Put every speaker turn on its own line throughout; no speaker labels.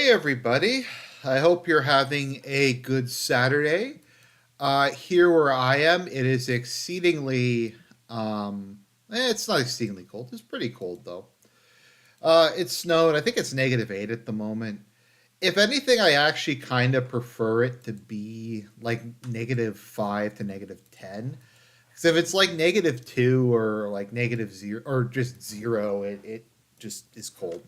Hey, everybody. I hope you're having a good Saturday. Here where I am, it is exceedingly, it's not exceedingly cold. It's pretty cold, though. It snowed. I think it's -8 at the moment. If anything, I actually kind of prefer it to be like -5 to -10. Because if it's like -2 or like -0 or just zero, it just is cold.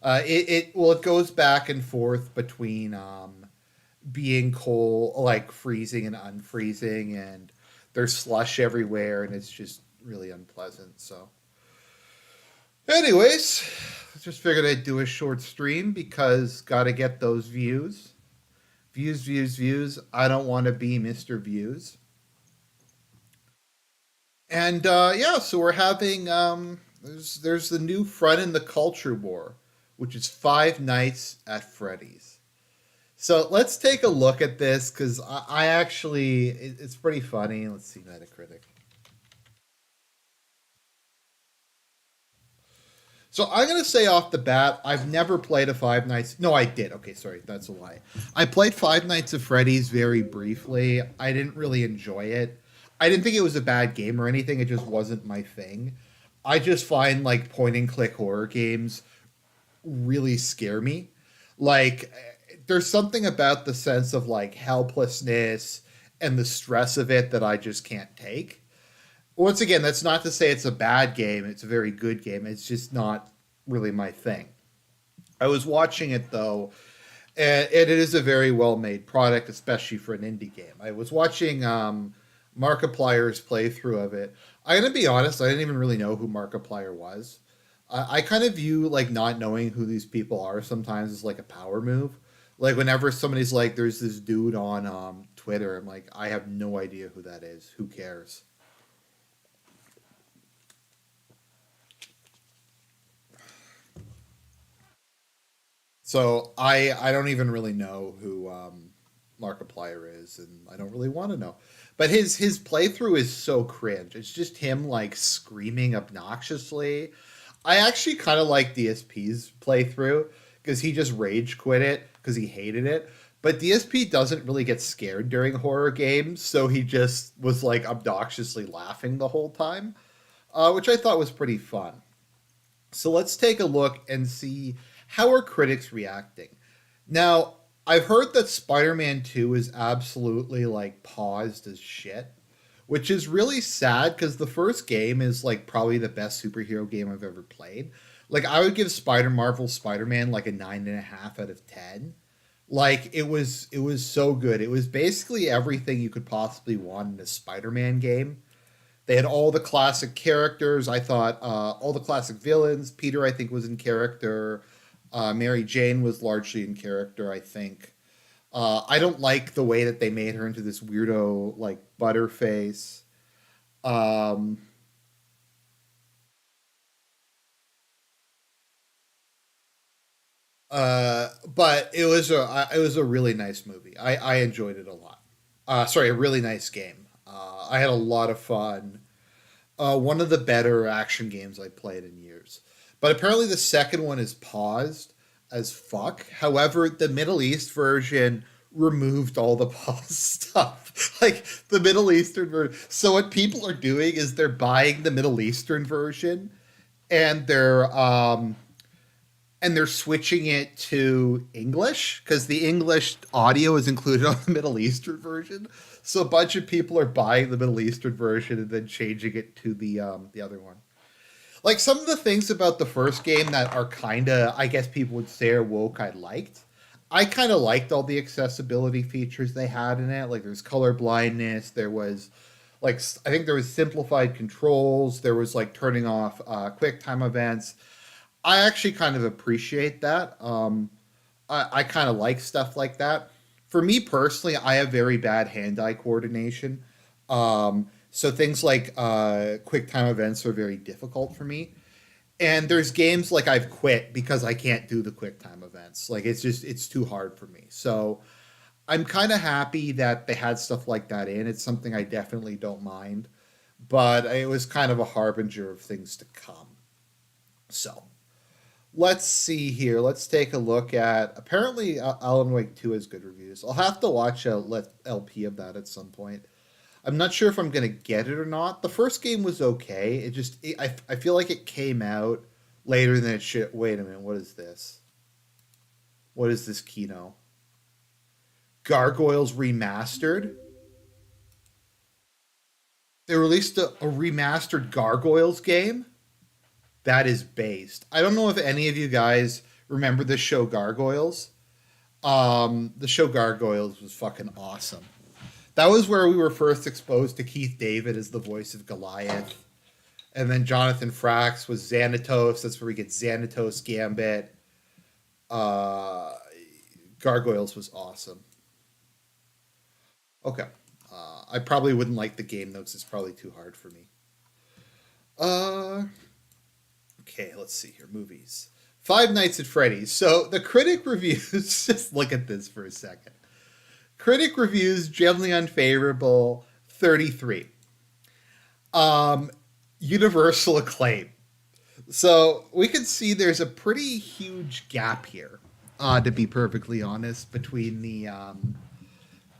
It goes back and forth between being cold, like freezing and unfreezing, and there's slush everywhere, and it's just really unpleasant. So, anyways, I just figured I'd do a short stream because gotta get those views, views. I don't want to be Mr. Views, and yeah, so we're having there's the new front in the culture war, which is Five Nights at Freddy's. So let's take a look at this because I actually it's pretty funny. Let's see Metacritic. So I'm gonna say off the bat, I've never played a Five Nights. No, I did. Okay, sorry, that's a lie. I played Five Nights at Freddy's very briefly. I didn't really enjoy it. I didn't think it was a bad game or anything. It just wasn't my thing. I just find like point and click horror games really scare me. Like there's something about the sense of like helplessness and the stress of it that I just can't take. Once again, that's not to say it's a bad game. It's a very good game. It's just not really my thing. I was watching it though, and it is a very well made product, especially for an indie game. I was watching Markiplier's playthrough of it. I'm gonna be honest, I didn't even really know who Markiplier was. I kind of view like not knowing who these people are sometimes as like a power move. Like whenever somebody's like, "There's this dude on Twitter," I'm like, I have no idea who that is. Who cares? So I don't even really know who Markiplier is, and I don't really want to know. But his playthrough is so cringe. It's just him like screaming obnoxiously. I actually kind of like DSP's playthrough because he just rage quit it because he hated it. But DSP doesn't really get scared during horror games, so he just was like obnoxiously laughing the whole time, which I thought was pretty fun. So let's take a look and see how are critics reacting. Now, I've heard that Spider-Man 2 is absolutely like paused as shit, which is really sad because the first game is like probably the best superhero game I've ever played. Like I would give Marvel Spider-Man like a 9.5 out of 10. Like it was so good. It was basically everything you could possibly want in a Spider-Man game. They had all the classic characters. I thought all the classic villains. Peter, I think, was in character. Mary Jane was largely in character, I think. I don't like the way that they made her into this weirdo, like, butterface. Um, but it was a really nice movie. I enjoyed it a lot. Sorry, a really nice game. I had a lot of fun. One of the better action games I played in years. But apparently the second one is paused as fuck. However, the Middle East version removed all the pause stuff. Like the Middle Eastern version. So what people are doing is they're buying the Middle Eastern version and they're switching it to English because the English audio is included on the Middle Eastern version. So a bunch of people are buying the Middle Eastern version and then changing it to the other one. Like some of the things about the first game that are kind of, I guess people would say are woke, I liked. I kind of liked all the accessibility features they had in it. Like there's color blindness. There was like I think there was simplified controls. There was like turning off quick time events. I actually kind of appreciate that. I kind of like stuff like that. For me personally, I have very bad hand-eye coordination. So things like quick time events are very difficult for me. And there's games like I've quit because I can't do the quick time events. Like it's too hard for me. So I'm kind of happy that they had stuff like that in. It's something I definitely don't mind, but it was kind of a harbinger of things to come. So Let's see here. Let's take a look at. Apparently, Alan Wake 2 has good reviews. I'll have to watch a LP of that at some point. I'm not sure if I'm going to get it or not. The first game was okay. I feel like it came out later than it should. Wait a minute. What is this? What is this, Kino? Gargoyles Remastered? They released a remastered Gargoyles game? That is based. I don't know if any of you guys remember the show Gargoyles. The show Gargoyles was fucking awesome. That was where we were first exposed to Keith David as the voice of Goliath. And then Jonathan Frakes was Xanatos. That's where we get Xanatos Gambit. Uh, Gargoyles was awesome. Okay. I probably wouldn't like the game though, because it's probably too hard for me. Uh, okay, let's see here. Movies. Five Nights at Freddy's. So the critic reviews, just look at this for a second. Critic reviews generally unfavorable, 33. Universal acclaim. So we can see there's a pretty huge gap here, to be perfectly honest, between the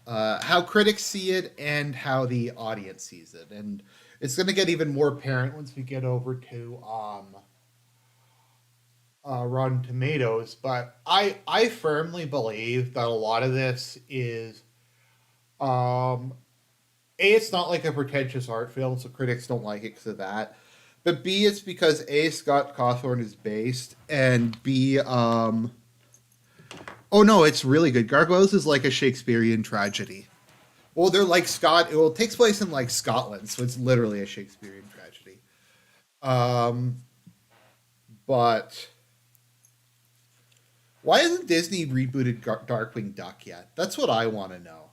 how critics see it and how the audience sees it. And it's going to get even more apparent once we get over to Rotten Tomatoes. But I firmly believe that a lot of this is um, A, it's not like a pretentious art film, so critics don't like it because of that. But B, it's because A, Scott Cawthorn is based, and B, oh no, it's really good. Gargoyles is like a Shakespearean tragedy. Well, they're like Scott. Well, it takes place in like Scotland, so it's literally a Shakespearean tragedy. Um, but why hasn't Disney rebooted Darkwing Duck yet? That's what I want to know.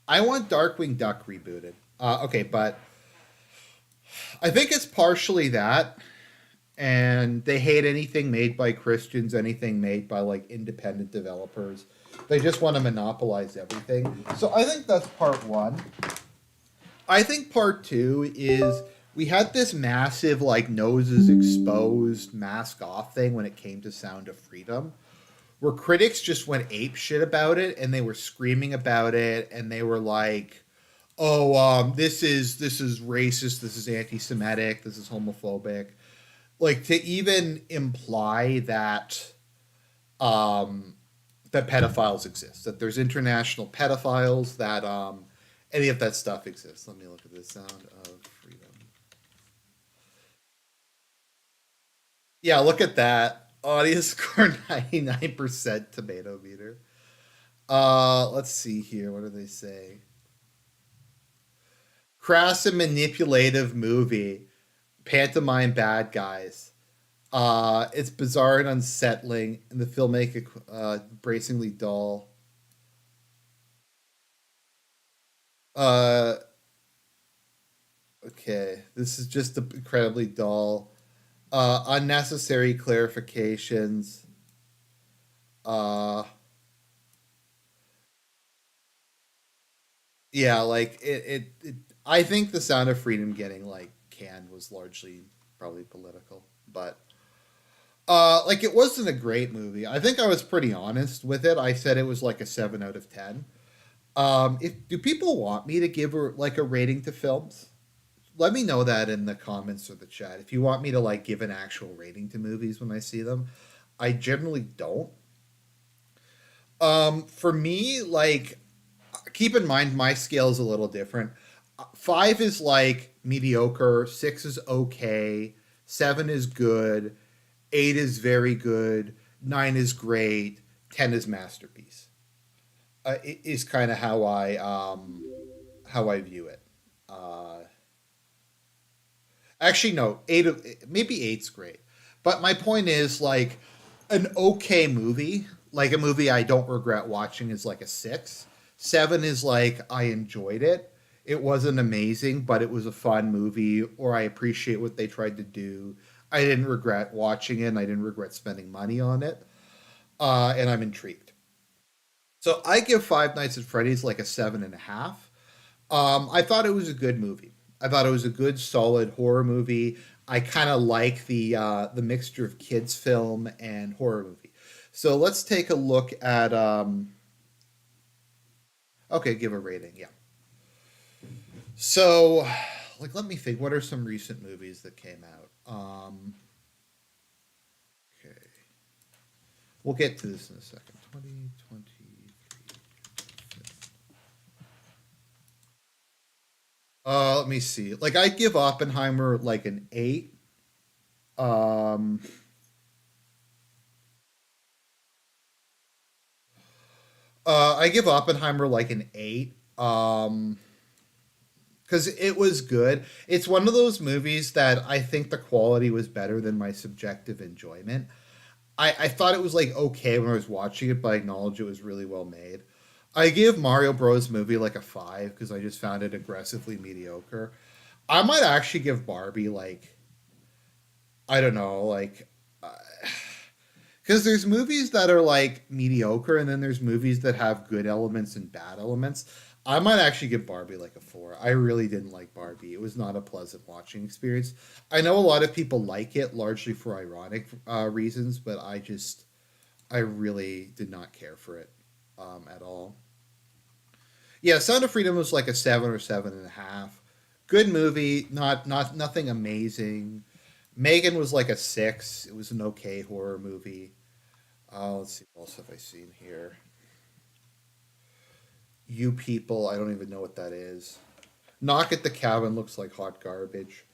I want Darkwing Duck rebooted. Okay, but I think it's partially that, and they hate anything made by Christians, anything made by like independent developers. They just want to monopolize everything. So I think that's part one. I think part two is we had this massive like noses exposed mask off thing when it came to Sound of Freedom, where critics just went ape shit about it and they were screaming about it and they were like, "Oh, this is racist, this is anti-Semitic, this is homophobic." Like to even imply that um, that pedophiles exist, that there's international pedophiles, that any of that stuff exists. Let me look at the Sound of Freedom. Yeah, look at that. Audience score 99% tomato meter. Let's see here. What do they say? Crass and manipulative movie. Pantomime bad guys. It's bizarre and unsettling, and the filmmaker bracingly dull. Uh, okay, this is just incredibly dull. Unnecessary clarifications. Uh, yeah, like it. I think the Sound of Freedom getting like canned was largely probably political, but like it wasn't a great movie. I think I was pretty honest with it. I said it was like a 7 out of 10. If do people want me to give like a rating to films? Let me know that in the comments or the chat. If you want me to like give an actual rating to movies when I see them, I generally don't. For me, like keep in mind my scale is a little different. Five is like mediocre, six is okay, seven is good, eight is very good, nine is great, 10 is masterpiece. Is kind of how I view it. Uh, Actually, no, maybe eight's great, but my point is like an okay movie, like a movie I don't regret watching, is like a six. Seven is like I enjoyed it. It wasn't amazing, but it was a fun movie, or I appreciate what they tried to do. I didn't regret watching it. And I didn't regret spending money on it, and I'm intrigued. So I give Five Nights at Freddy's like a 7.5. I thought it was a good movie. I thought it was a good, solid horror movie. I kind of like the mixture of kids film and horror movie. So let's take a look at okay, give a rating. Yeah. So like let me think what are some recent movies that came out? Okay. We'll get to this in a second. 2023. Let me see. Like I give Oppenheimer like an 8. Um I give Oppenheimer like an 8. Because it was good. It's one of those movies that I think the quality was better than my subjective enjoyment. I thought it was like okay when I was watching it, but I acknowledge it was really well made. I give Mario Bros. Movie like a 5 because I just found it aggressively mediocre. I might actually give Barbie like I don't know like because there's movies that are like mediocre and then there's movies that have good elements and bad elements. I might actually give Barbie like a 4. I really didn't like Barbie. It was not a pleasant watching experience. I know a lot of people like it largely for ironic reasons, but I really did not care for it at all. Yeah, Sound of Freedom was like a 7 or 7.5. Good movie, not nothing amazing. Megan was like a 6. It was an okay horror movie. Let's see what else have I seen here. You People, I don't even know what that is. Knock at the Cabin looks like hot garbage.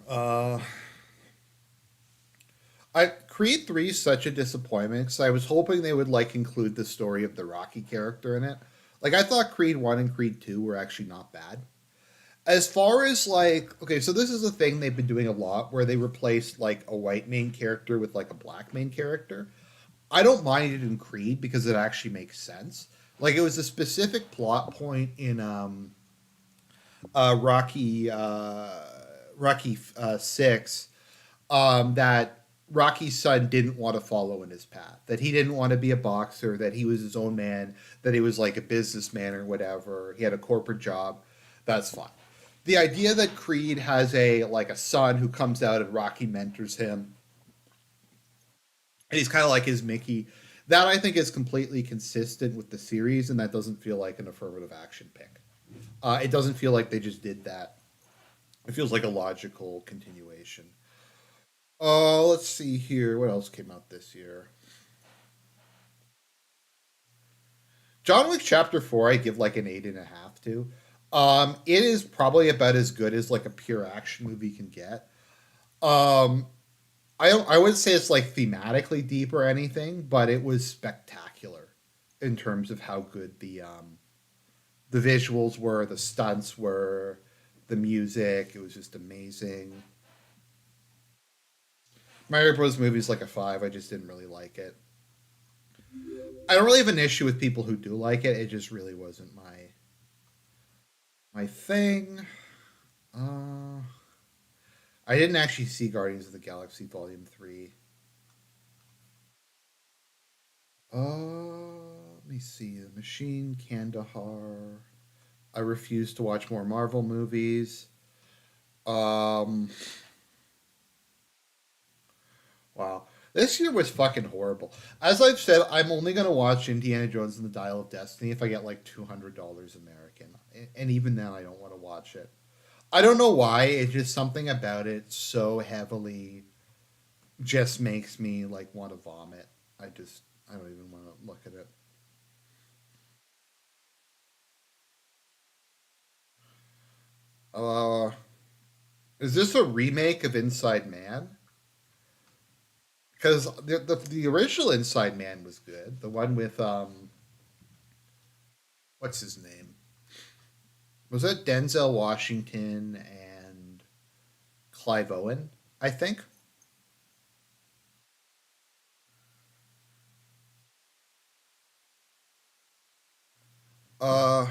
Uh, I Creed 3 is such a disappointment because I was hoping they would like include the story of the Rocky character in it. Like I thought Creed 1 and Creed 2 were actually not bad. As far as like okay, so this is a thing they've been doing a lot where they replaced like a white main character with like a black main character. I don't mind it in Creed because it actually makes sense. Like it was a specific plot point in Rocky Rocky 6 that Rocky's son didn't want to follow in his path. That he didn't want to be a boxer. That he was his own man. That he was like a businessman or whatever. He had a corporate job. That's fine. The idea that Creed has a like a son who comes out and Rocky mentors him, and he's kind of like his Mickey. That I think is completely consistent with the series, and that doesn't feel like an affirmative action pick. It doesn't feel like they just did that. It feels like a logical continuation. Let's see here. What else came out this year? John Wick Chapter 4, I give like an 8.5 to. It is probably about as good as like a pure action movie can get. Um, I wouldn't say it's like thematically deep or anything, but it was spectacular in terms of how good the visuals were, the stunts were, the music. It was just amazing. Mario Bros. Movie is like a 5. I just didn't really like it. I don't really have an issue with people who do like it. It just really wasn't my thing. Uh, I didn't actually see Guardians of the Galaxy Volume 3. Let me see. The Machine, Kandahar. I refuse to watch more Marvel movies. Um, wow. This year was fucking horrible. As I've said, I'm only going to watch Indiana Jones and the Dial of Destiny if I get like $200 American. And even then, I don't want to watch it. I don't know why. It's just something about it so heavily just makes me like want to vomit. I don't even want to look at it. Uh, is this a remake of Inside Man? Because the original Inside Man was good. The one with what's his name? Was that Denzel Washington and Clive Owen? I think. Uh,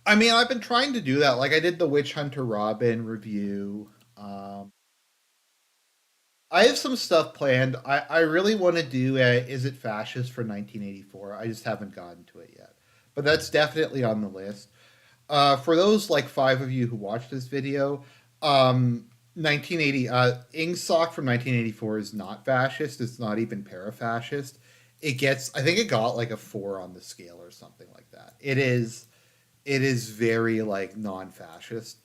I mean, I've been trying to do that. Like I did the Witch Hunter Robin review. Um, I have some stuff planned. I really want to do a Is It Fascist for 1984. I just haven't gotten to it yet. But that's definitely on the list. For those like five of you who watched this video, 1980 Ingsoc from 1984 is not fascist. It's not even para-fascist. It gets, I think it got like a 4 on the scale or something like that. It is very like non-fascist.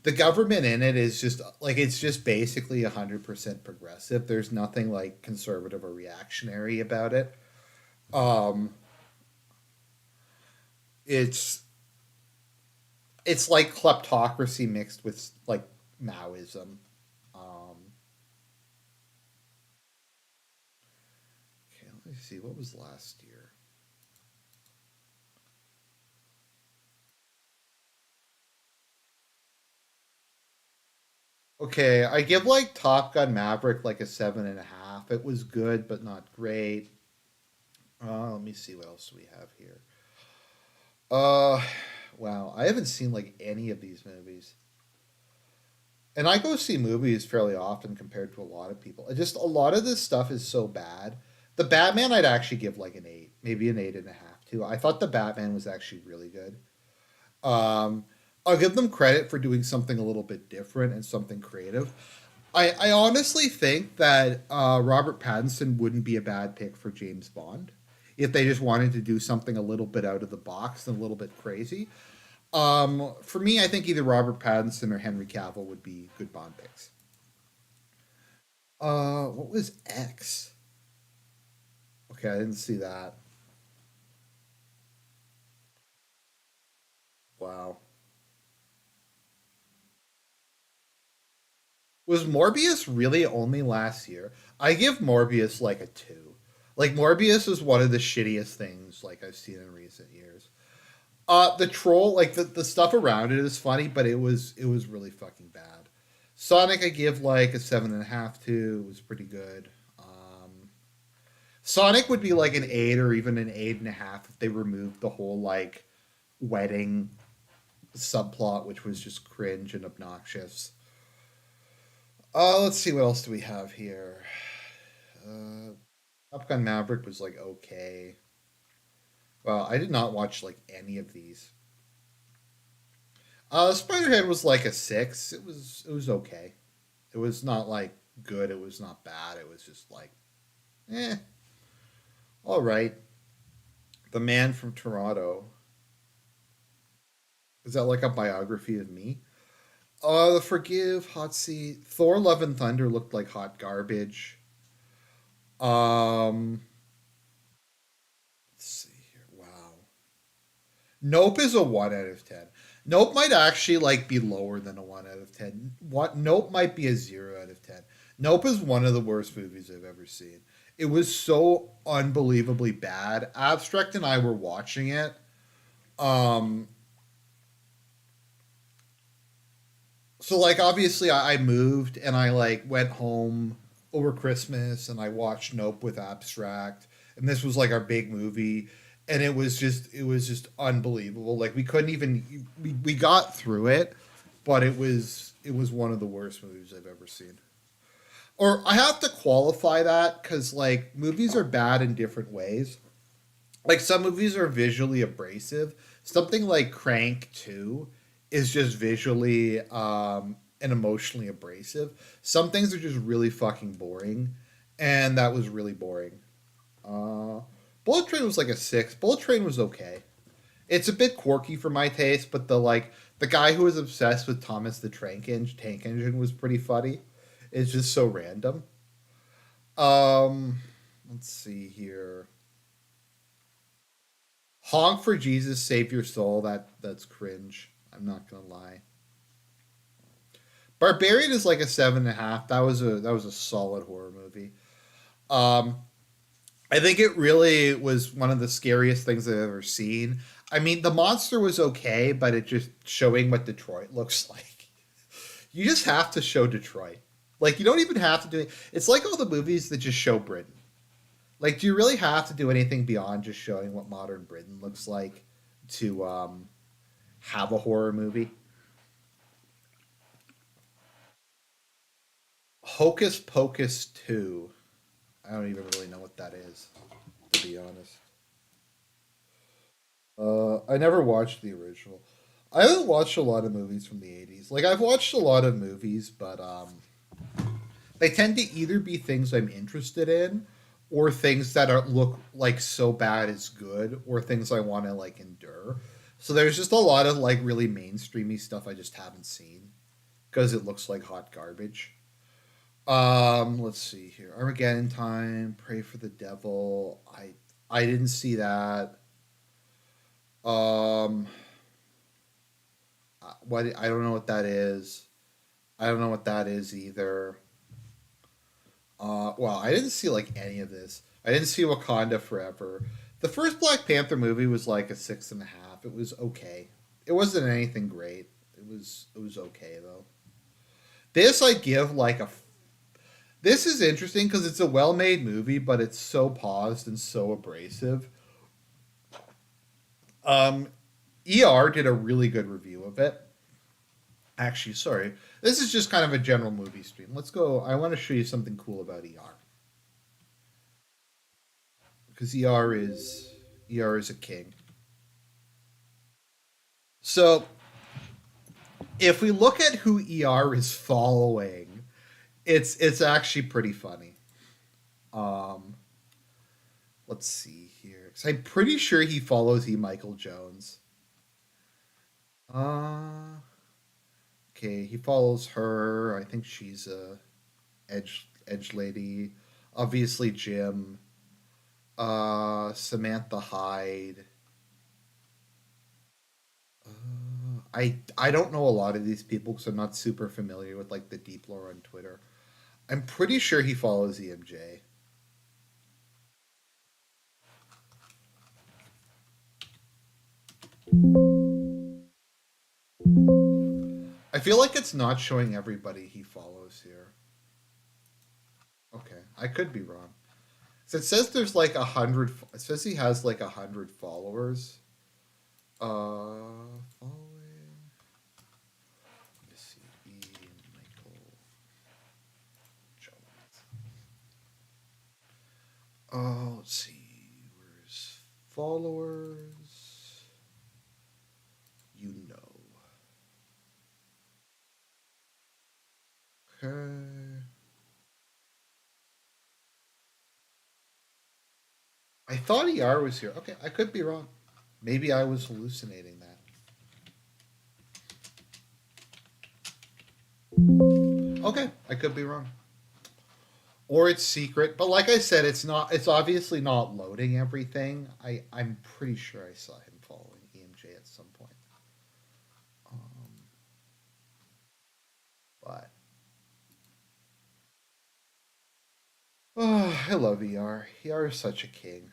The government in it is just like it's just basically 100% progressive. There's nothing like conservative or reactionary about it. Um, it's it's like kleptocracy mixed with like Maoism. Okay, let me see. What was last year? Okay, I give like Top Gun Maverick like a 7.5. It was good, but not great. Let me see what else we have here. Uh, wow, I haven't seen like any of these movies, and I go see movies fairly often compared to a lot of people. Just a lot of this stuff is so bad. The Batman, I'd actually give like an 8, maybe an 8.5 too. I thought the Batman was actually really good. Um, I'll give them credit for doing something a little bit different and something creative. I honestly think that Robert Pattinson wouldn't be a bad pick for James Bond if they just wanted to do something a little bit out of the box and a little bit crazy. For me, I think either Robert Pattinson or Henry Cavill would be good Bond picks. What was X? Okay, I didn't see that. Wow. Was Morbius really only last year? I give Morbius like a 2. Like Morbius is one of the shittiest things like I've seen in recent years. The troll, like the stuff around it is funny, but it was really fucking bad. Sonic, I give like a 7.5 to. It was pretty good. Sonic would be like an 8 or even an 8.5 if they removed the whole like wedding subplot, which was just cringe and obnoxious. Let's see what else do we have here. Uh, Top Gun Maverick was like okay. Well, I did not watch like any of these. Spiderhead was like a 6. It was okay. It was not like good. It was not bad. It was just like, eh, all right. The Man from Toronto. Is that like a biography of me? The Forgive, Hot Seat, Thor: Love and Thunder looked like hot garbage. Um, let's see here. Wow. Nope is a 1 out of 10. Nope might actually like be lower than a 1 out of 10. What Nope might be a 0 out of 10. Nope is one of the worst movies I've ever seen. It was so unbelievably bad. Abstract and I were watching it. Um, so like obviously I moved and I like went home over Christmas and I watched Nope with Abstract, and this was like our big movie, and it was just unbelievable. Like we couldn't even we got through it, but it was one of the worst movies I've ever seen. Or I have to qualify that because like movies are bad in different ways. Like some movies are visually abrasive. Something like Crank 2 is just visually and emotionally abrasive. Some things are just really fucking boring, and that was really boring. Uh, Bullet Train was like a 6. Bullet Train was okay. It's a bit quirky for my taste, but the guy who was obsessed with Thomas the Tank Engine was pretty funny. It's just so random. Um, let's see here. Honk for Jesus, Save Your Soul. That's cringe. I'm not gonna lie. Barbarian is like a 7.5. That was a solid horror movie. Um, I think it really was one of the scariest things I've ever seen. I mean, the monster was okay, but it just showing what Detroit looks like. You just have to show Detroit. Like you don't even have to do it. It's like all the movies that just show Britain. Like, do you really have to do anything beyond just showing what modern Britain looks like to have a horror movie. Hocus Pocus 2. I don't even really know what that is, to be honest. I never watched the original. I haven't watched a lot of movies from the 80s. Like, I've watched a lot of movies, but they tend to either be things I'm interested in or things that are look like so bad it's good or things I want to like endure. So there's just a lot of like really mainstreamy stuff I just haven't seen because it looks like hot garbage. Let's see here. Armageddon Time, Pray for the Devil. I didn't see that. Um what I don't know what that is. I don't know what that is either. Well, I didn't see like any of this. I didn't see Wakanda Forever. The first Black Panther movie was like a 6.5. It was okay. It wasn't anything great. It was okay though. This I give like a. This is interesting because it's a well-made movie, but it's so paused and so abrasive. Um, ER did a really good review of it. Actually, sorry, this is just kind of a general movie stream. Let's go. I want to show you something cool about ER because ER is a king. So if we look at who ER is following, it's actually pretty funny. Um, let's see here. 'Cause I'm pretty sure he follows E. Michael Jones. Uh, okay, he follows her. I think she's a edge lady. Obviously, Jim. Samantha Hyde. I don't know a lot of these people because I'm not super familiar with like the deep lore on Twitter. I'm pretty sure he follows EMJ. I feel like it's not showing everybody he follows here. Okay, I could be wrong. So it says there's like 100. It says he has like 100 followers. Following. Let me see. Michael Jones. Let's see. Where's followers? You know. Okay. I thought ER was here. Okay, I could be wrong. Maybe I was hallucinating that. Okay, I could be wrong. Or it's secret, but like I said, it's not. It's obviously not loading everything. I'm pretty sure I saw him following EMJ at some point. Um, but oh, I love ER. ER is such a king.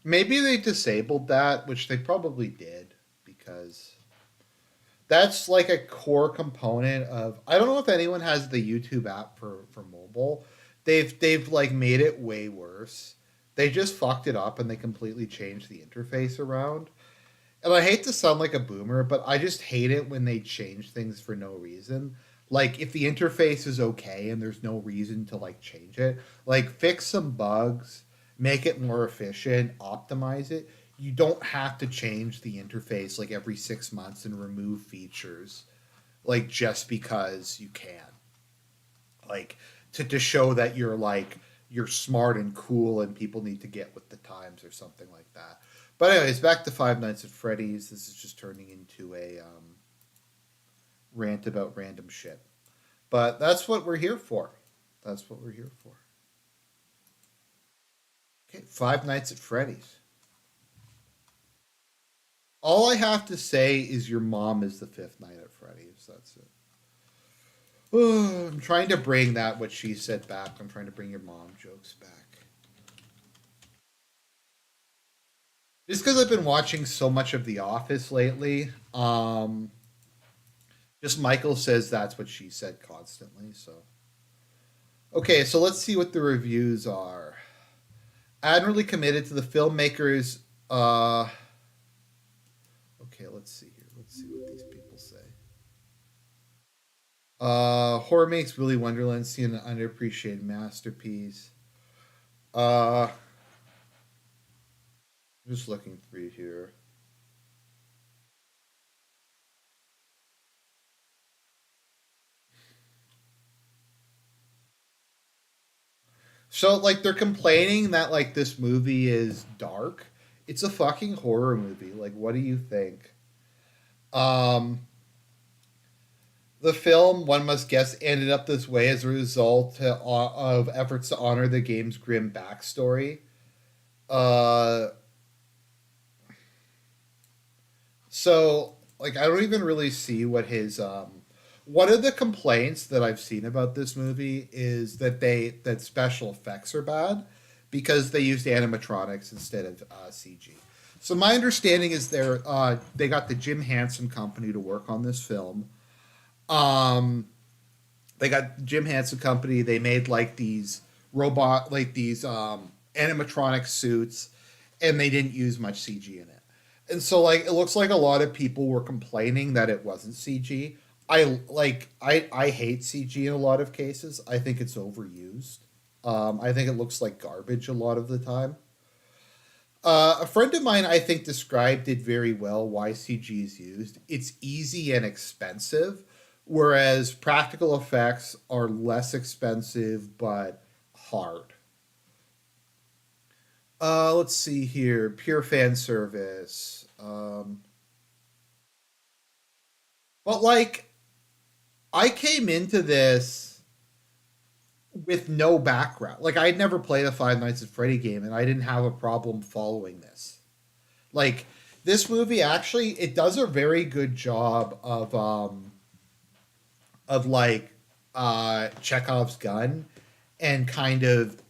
Maybe they disabled that, which they probably did because that's like a core component of. I don't know if anyone has the YouTube app for mobile. They've like made it way worse. They just fucked it up and they completely changed the interface around. And I hate to sound like a boomer, but I just hate it when they change things for no reason. Like if the interface is okay and there's no reason to like change it, like fix some bugs, make it more efficient, optimize it. You don't have to change the interface like every 6 months and remove features like just because you can. Like to show that you're smart and cool and people need to get with the times or something like that. But anyways, back to Five Nights at Freddy's. This is just turning into a rant about random shit. But that's what we're here for. That's what we're here for. Okay, Five Nights at Freddy's. All I have to say is your mom is the fifth night at Freddy's. That's it. I'm trying to bring that what she said back. I'm trying to bring your mom jokes back. Just because I've been watching so much of The Office lately, just Michael says that's what she said constantly. So okay, so let's see what the reviews are. Admirably committed to the filmmakers. Okay, let's see here. Let's see what these people say. Horror makes Willy Wonderland seem an underappreciated masterpiece. I'm just looking through here. So like they're complaining that like this movie is dark. It's a fucking horror movie. Like what do you think? Um the film, one must guess, ended up this way as a result of efforts to honor the game's grim backstory. Uh so like I don't even really see what his one of the complaints that I've seen about this movie is that special effects are bad because they used animatronics instead of CG. So my understanding is they got the Jim Henson Company to work on this film. Um, they got Jim Henson Company. They made like these animatronic suits, and they didn't use much CG in it. And so like it looks like a lot of people were complaining that it wasn't CG. I hate CG in a lot of cases. I think it's overused. I think it looks like garbage a lot of the time. A friend of mine, I think, described it very well why CG is used. It's easy and expensive, whereas practical effects are less expensive but hard. Let's see here. Pure fan service. But like, I came into this with no background. Like, I had never played a Five Nights at Freddy game, and I didn't have a problem following this. Like, this movie actually it does a very good job of like Chekhov's gun and kind of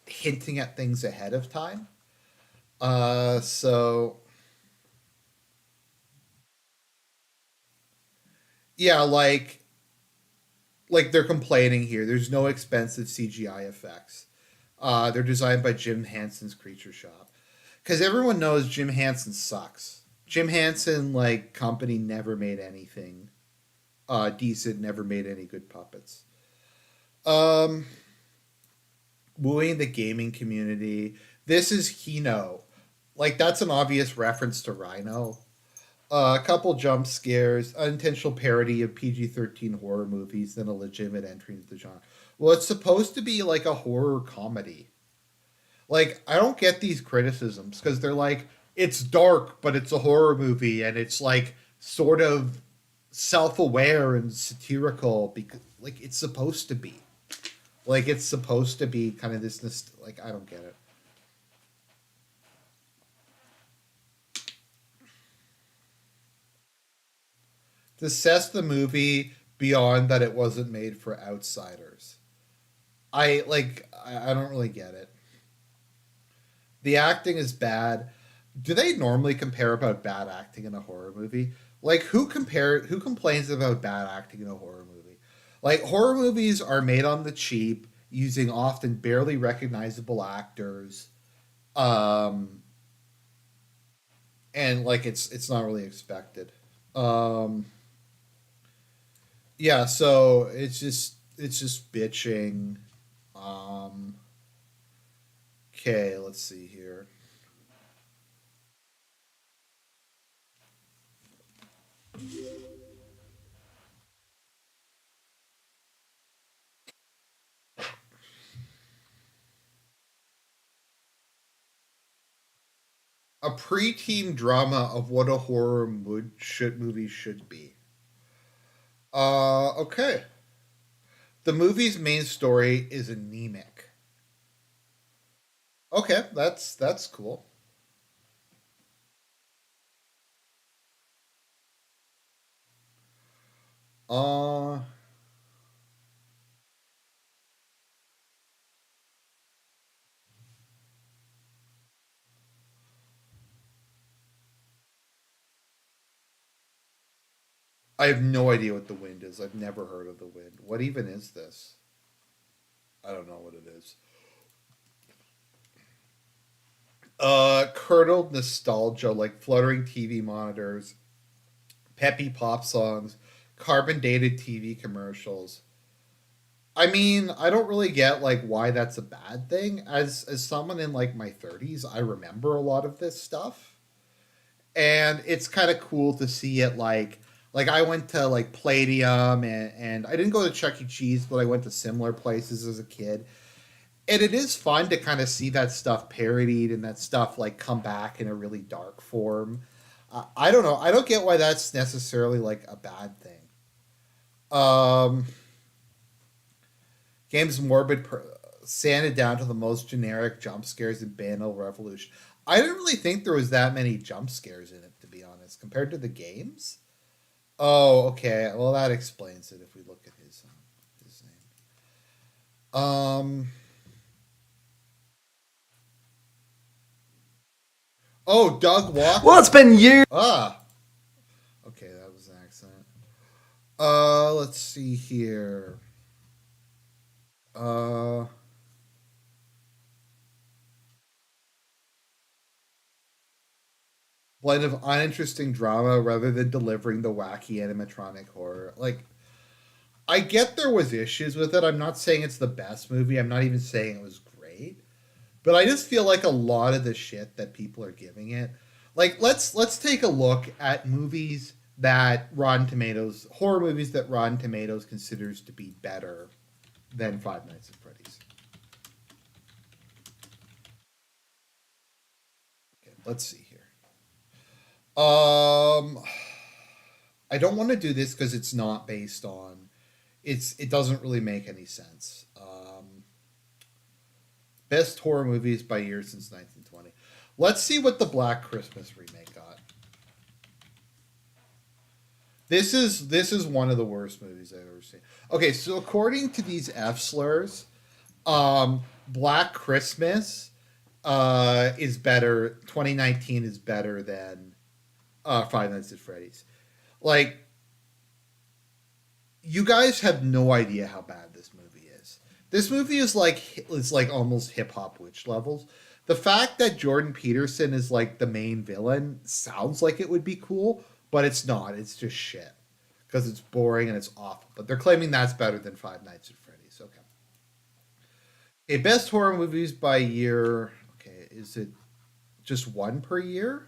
hinting at things ahead of time. So yeah, like they're complaining here. There's no expensive CGI effects. They're designed by Jim Henson's Creature Shop because everyone knows Jim Henson sucks. Jim Henson like company never made anything decent. Never made any good puppets. Um, Wooing the gaming community. This is Hino. Like that's an obvious reference to Rhino. A couple jump scares, unintentional parody of PG-13 horror movies, then a legitimate entry into the genre. Well, it's supposed to be like a horror comedy. Like I don't get these criticisms because they're like it's dark, but it's a horror movie, and it's like sort of self-aware and satirical because like it's supposed to be. Like it's supposed to be kind of this like I don't get it. To assess the movie beyond that it wasn't made for outsiders. I don't really get it. The acting is bad. Do they normally compare about bad acting in a horror movie? Like who complains about bad acting in a horror movie? Like horror movies are made on the cheap using often barely recognizable actors. Um and like it's not really expected. Um yeah, so it's just bitching. Um okay, let's see here. A preteen drama of what a horror movie should be. Okay. The movie's main story is anemic. Okay, that's cool. Uh I have no idea what the wind is. I've never heard of the wind. What even is this? I don't know what it is. Curdled nostalgia, like fluttering TV monitors, peppy pop songs, carbon dated TV commercials. I mean, I don't really get like why that's a bad thing. As someone in like my 30s, I remember a lot of this stuff. And it's kind of cool to see it like I went to like Palladium and I didn't go to Chuck E. Cheese, but I went to similar places as a kid. And it is fun to kind of see that stuff parodied and that stuff like come back in a really dark form. I don't know. I don't get why that's necessarily like a bad thing. Um, game's sanded down to the most generic jump scares in Banal Revolution. I didn't really think there was that many jump scares in it, to be honest, compared to the games. Oh, okay. Well, that explains it if we look at his name. Oh, Doug
Well,
Walker.
it's been years.
Ah, okay, that was an accent. Let's see here. Uh, blend of uninteresting drama rather than delivering the wacky animatronic horror. Like, I get there was issues with it. I'm not saying it's the best movie. I'm not even saying it was great. But I just feel like a lot of the shit that people are giving it. Like, let's take a look at movies that Rotten Tomatoes, horror movies that Rotten Tomatoes considers to be better than Five Nights at Freddy's. Okay, let's see here. I don't want to do this because it's not based on. It doesn't really make any sense. Best horror movies by year since 1920. Let's see what the Black Christmas remake got. This is one of the worst movies I've ever seen. Okay, so according to these F slurs, Black Christmas is better. 2019 is better than Five Nights at Freddy's. Like, you guys have no idea how bad this movie is. This movie is like almost hip hop witch levels. The fact that Jordan Peterson is like the main villain sounds like it would be cool, but it's not. It's just shit because it's boring and it's awful. But they're claiming that's better than Five Nights at Freddy's. Okay. Okay, best horror movies by year. Okay, is it just one per year?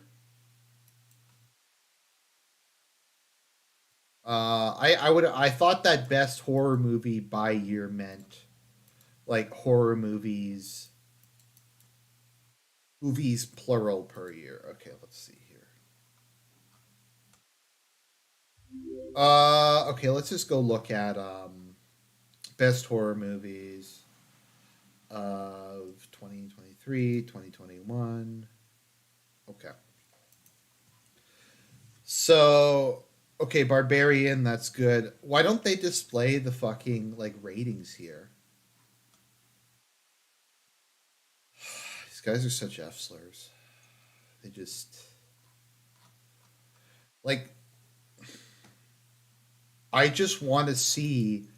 I thought that best horror movie by year meant like horror movies plural per year. Okay, let's see here. Okay, let's just go look at best horror movies of 2023, 2021. Okay. So, okay, Barbarian, that's good. Why don't they display the fucking like ratings here? These guys are such F slurs. They just like I just want to see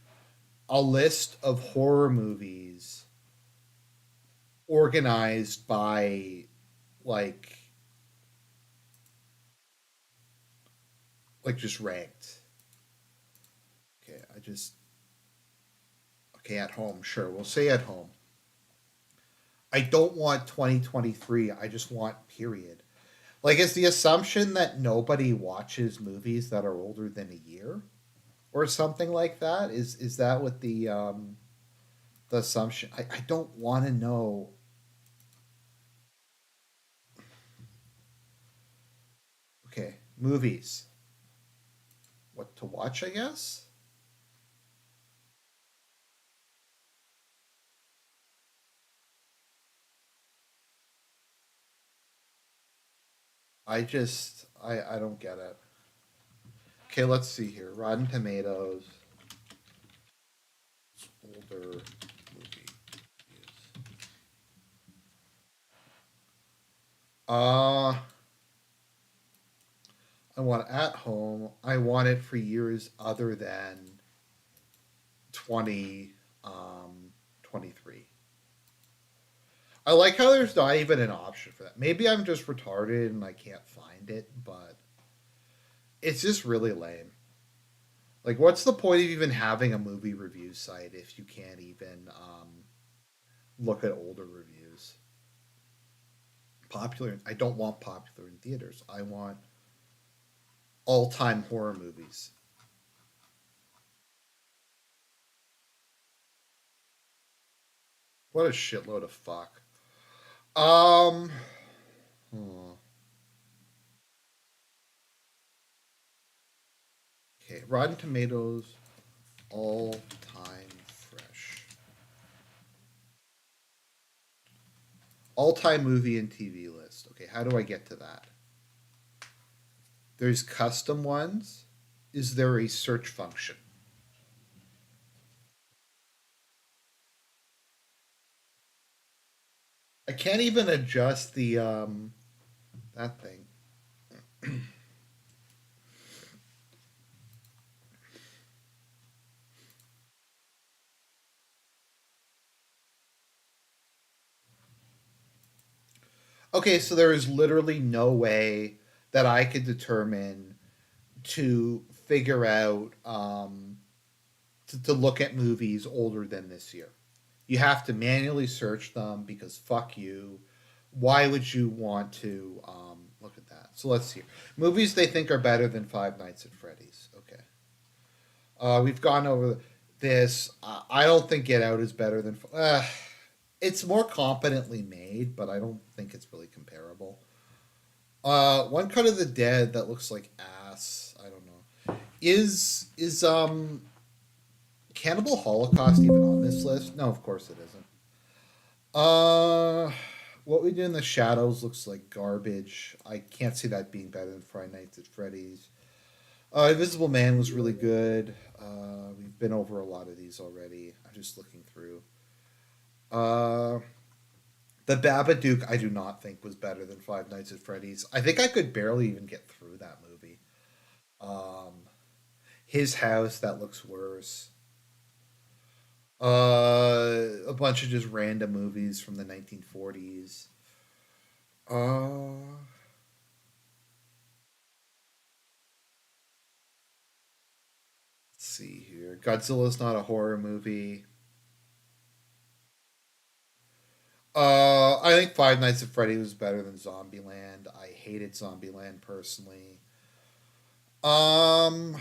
a list of horror movies organized by like just ranked. Okay, okay, at home, sure. We'll say at home. I don't want 2023. I just want period. Like, is the assumption that nobody watches movies that are older than a year or something like that? Is that what the assumption? I don't want to know. Okay, movies. What to watch? I guess. I don't get it. Okay, let's see here. Rotten Tomatoes, older movie. Uh I want it at home. I want it for years other than 20 23. I like how there's not even an option for that. Maybe I'm just retarded and I can't find it, but it's just really lame. Like, what's the point of even having a movie review site if you can't even look at older reviews? Popular. I don't want popular in theaters. I want all-time horror movies. What a shitload of fuck. Um. hmm. Okay, Rotten Tomatoes, all-time fresh, all-time movie and TV list. Okay, how do I get to that? There's custom ones. Is there a search function? I can't even adjust the that thing. Okay, so there is literally no way that I could determine to figure out to look at movies older than this year. You have to manually search them because fuck you. Why would you want to look at that? So let's see. Movies they think are better than Five Nights at Freddy's. Okay. We've gone over this. I don't think Get Out is better than. It's more competently made, but I don't think it's really comparable. One Cut of the Dead that looks like ass. I don't know. Is Cannibal Holocaust even on this list? No, of course it isn't. Uh, what We Do in the Shadows looks like garbage. I can't see that being better than Friday Nights at Freddy's. Invisible Man was really good. We've been over a lot of these already. I'm just looking through. Uh, the Babadook, I do not think was better than Five Nights at Freddy's. I think I could barely even get through that movie. Um, His House, that looks worse. A bunch of just random movies from the 1940s. Let's see here. Godzilla's not a horror movie. I think Five Nights at Freddy was better than Zombieland. I hated Zombieland personally. Um,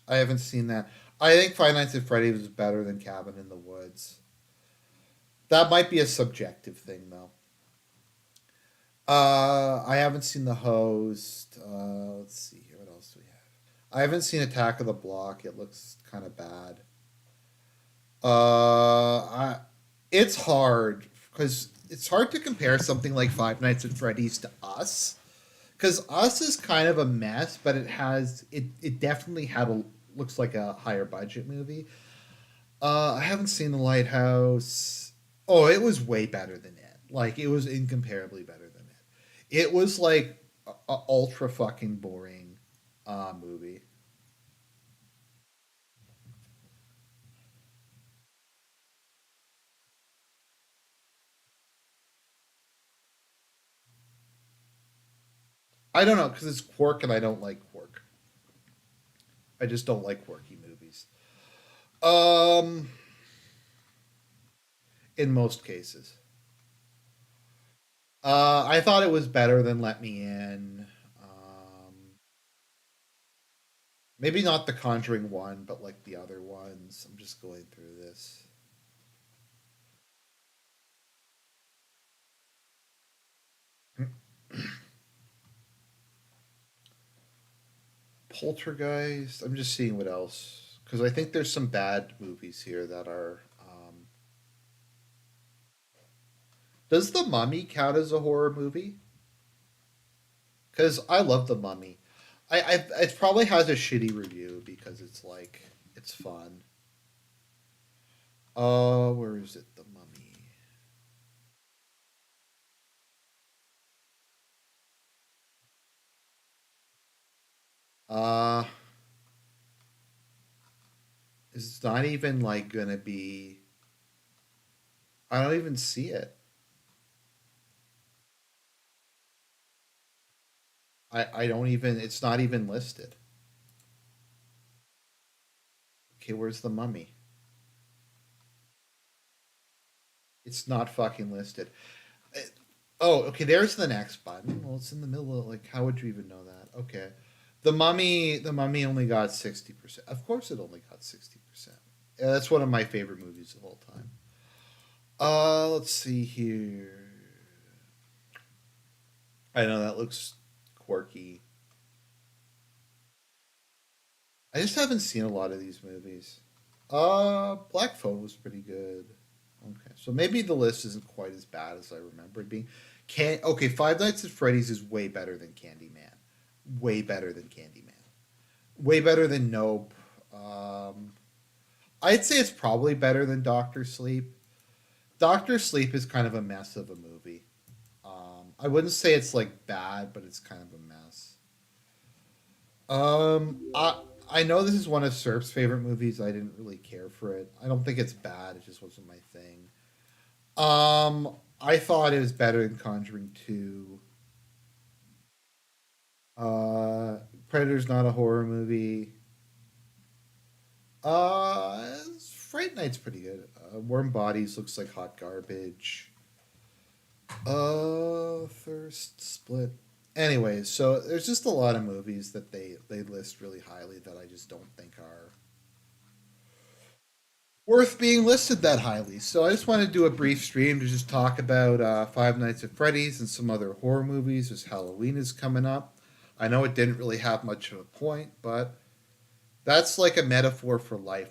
I haven't seen that. I think Five Nights at Freddy was better than Cabin in the Woods. That might be a subjective thing, though. I haven't seen The Host. Let's see here. What else do we have? I haven't seen Attack of the Block. It looks kind of bad. It's hard because it's hard to compare something like Five Nights at Freddy's to Us because Us is kind of a mess, but it definitely had a looks like a higher budget movie. I haven't seen The Lighthouse. Oh, it was way better than it. Like it was incomparably better than it. It was like a ultra fucking boring movie. I don't know because it's Quark and I don't like Quark. I just don't like quirky movies. Um, in most cases. I thought it was better than Let Me In. Maybe not The Conjuring one, but like the other ones. I'm just going through this. Poltergeist. I'm just seeing what else because I think there's some bad movies here that are. Does The Mummy count as a horror movie? Because I love The Mummy. It probably has a shitty review because it's like it's fun. Where is it? The Mummy. Uh, it's not even like gonna be. I don't even see it. I don't even. It's not even listed. Okay, where's the mummy? It's not fucking listed. Uh, Oh, okay. There's the next button. Well, it's in the middle of like. How would you even know that? Okay, the mummy. The mummy only got 60%. Of course, it only got 60%. That's one of my favorite movies of all time. Let's see here. I know that looks quirky. I just haven't seen a lot of these movies. Black Phone was pretty good. Okay, so maybe the list isn't quite as bad as I remember it being. Can Okay, Five Nights at Freddy's is way better than Candyman. Way better than Candyman. Way better than Nope. Um, I'd say it's probably better than Doctor Sleep. Doctor Sleep is kind of a mess of a movie. I wouldn't say it's like bad, but it's kind of a mess. I know this is one of Surf's favorite movies. I didn't really care for it. I don't think it's bad. It just wasn't my thing. I thought it was better than Conjuring 2. Uh, Predator's not a horror movie. Fright Night's pretty good. Warm Bodies looks like hot garbage. Thirst Split. Anyways, so there's just a lot of movies that they list really highly that I just don't think are worth being listed that highly. So I just want to do a brief stream to just talk about Five Nights at Freddy's and some other horror movies as Halloween is coming up. I know it didn't really have much of a point, but that's like a metaphor for life.